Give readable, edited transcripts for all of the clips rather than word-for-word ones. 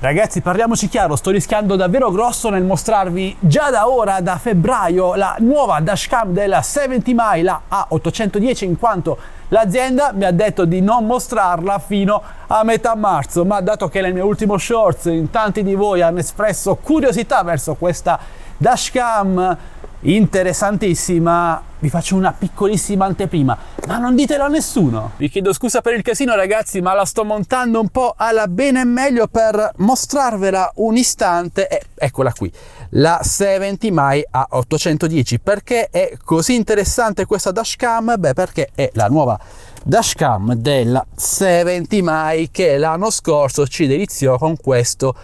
Ragazzi, parliamoci chiaro, sto rischiando davvero grosso nel mostrarvi già da ora, da febbraio, la nuova dashcam della 70mai, la A810, in quanto l'azienda mi ha detto di non mostrarla fino a metà marzo, ma dato che nel mio ultimo shorts in tanti di voi hanno espresso curiosità verso questa dashcam interessantissima, vi faccio una piccolissima anteprima, ma non ditelo a nessuno. Vi chiedo scusa per il casino, ragazzi, ma la sto montando un po' alla bene e meglio per mostrarvela un istante. Eccola qui, la 70mai A810. Perché è così interessante questa dashcam? Beh, perché è la nuova dashcam della 70mai che l'anno scorso ci deliziò con questo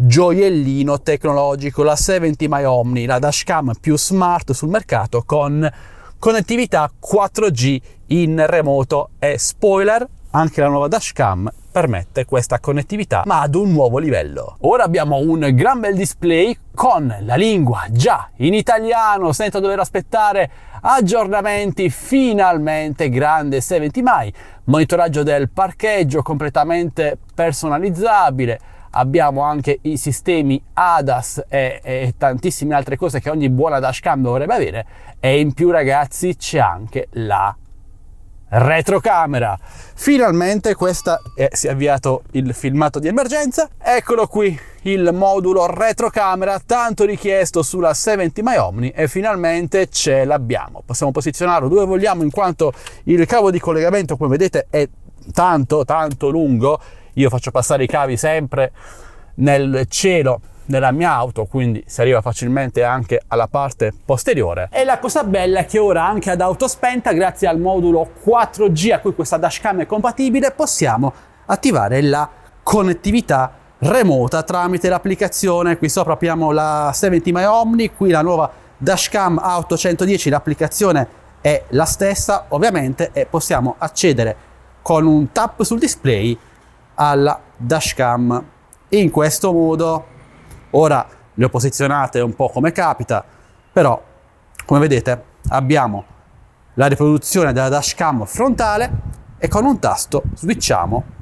gioiellino tecnologico, la 70mai Omni, la dashcam più smart sul mercato con connettività 4G in remoto. E spoiler, anche la nuova dashcam permette questa connettività, ma ad un nuovo livello. Ora abbiamo un gran bel display con la lingua già in italiano senza dover aspettare aggiornamenti. Finalmente grande 70mai, monitoraggio del parcheggio completamente personalizzabile. Abbiamo anche i sistemi ADAS e tantissime altre cose che ogni buona dashcam dovrebbe avere, e in più, ragazzi, c'è anche la retrocamera. Finalmente si è avviato il filmato di emergenza. Eccolo qui, il modulo retrocamera tanto richiesto sulla 70mai Omni, e finalmente ce l'abbiamo. Possiamo posizionarlo dove vogliamo, in quanto il cavo di collegamento, come vedete, è tanto lungo. Io faccio passare i cavi sempre nel cielo della mia auto, quindi si arriva facilmente anche alla parte posteriore. E la cosa bella è che ora, anche ad auto spenta, grazie al modulo 4G a cui questa dashcam è compatibile, possiamo attivare la connettività remota tramite l'applicazione. Qui sopra abbiamo la 70mai Omni, qui la nuova dashcam A810, l'applicazione è la stessa ovviamente, e possiamo accedere con un tap sul display alla dashcam in questo modo. Ora le ho posizionate un po' come capita, però come vedete abbiamo la riproduzione della dashcam frontale, e con un tasto switchiamo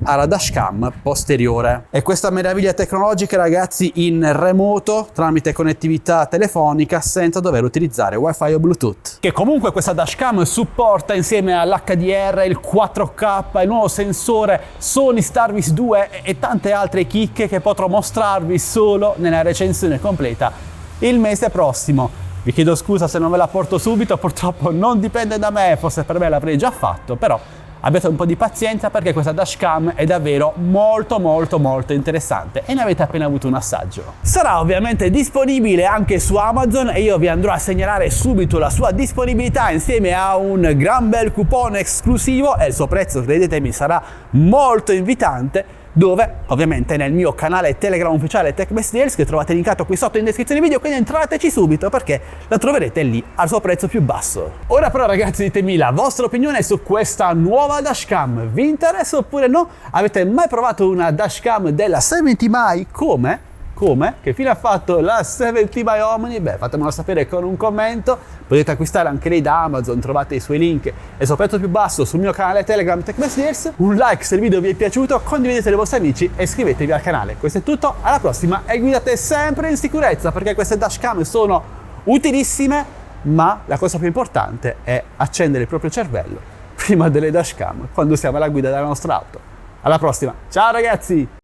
alla dashcam posteriore. E questa meraviglia tecnologica, ragazzi, in remoto tramite connettività telefonica senza dover utilizzare wifi o bluetooth, che comunque questa dashcam supporta insieme all'HDR, il 4K, il nuovo sensore Sony Starvis 2 e tante altre chicche che potrò mostrarvi solo nella recensione completa il mese prossimo. Vi chiedo scusa se non ve la porto subito, purtroppo non dipende da me, forse per me l'avrei già fatto, però abbiate un po' di pazienza perché questa dashcam è davvero molto interessante e ne avete appena avuto un assaggio. Sarà ovviamente disponibile anche su Amazon, e io vi andrò a segnalare subito la sua disponibilità insieme a un gran bel coupon esclusivo, e il suo prezzo, credetemi, sarà molto invitante, dove ovviamente nel mio canale Telegram ufficiale TechBest Deals, che trovate linkato qui sotto in descrizione video, quindi entrateci subito perché la troverete lì al suo prezzo più basso. Ora però, ragazzi, ditemi la vostra opinione su questa nuova dashcam. Vi interessa oppure no? Avete mai provato una dashcam della 70mai che fine ha fatto la 70mai Omni? Beh, fatemelo sapere con un commento. Potete acquistare anche lei da Amazon, trovate i suoi link e il suo prezzo più basso sul mio canale Telegram TechBest Deals. Un like se il video vi è piaciuto, condividetelo ai vostri amici e iscrivetevi al canale. Questo è tutto, alla prossima, e guidate sempre in sicurezza, perché queste dashcam sono utilissime, ma la cosa più importante è accendere il proprio cervello prima delle dashcam quando siamo alla guida della nostra auto. Alla prossima, ciao ragazzi!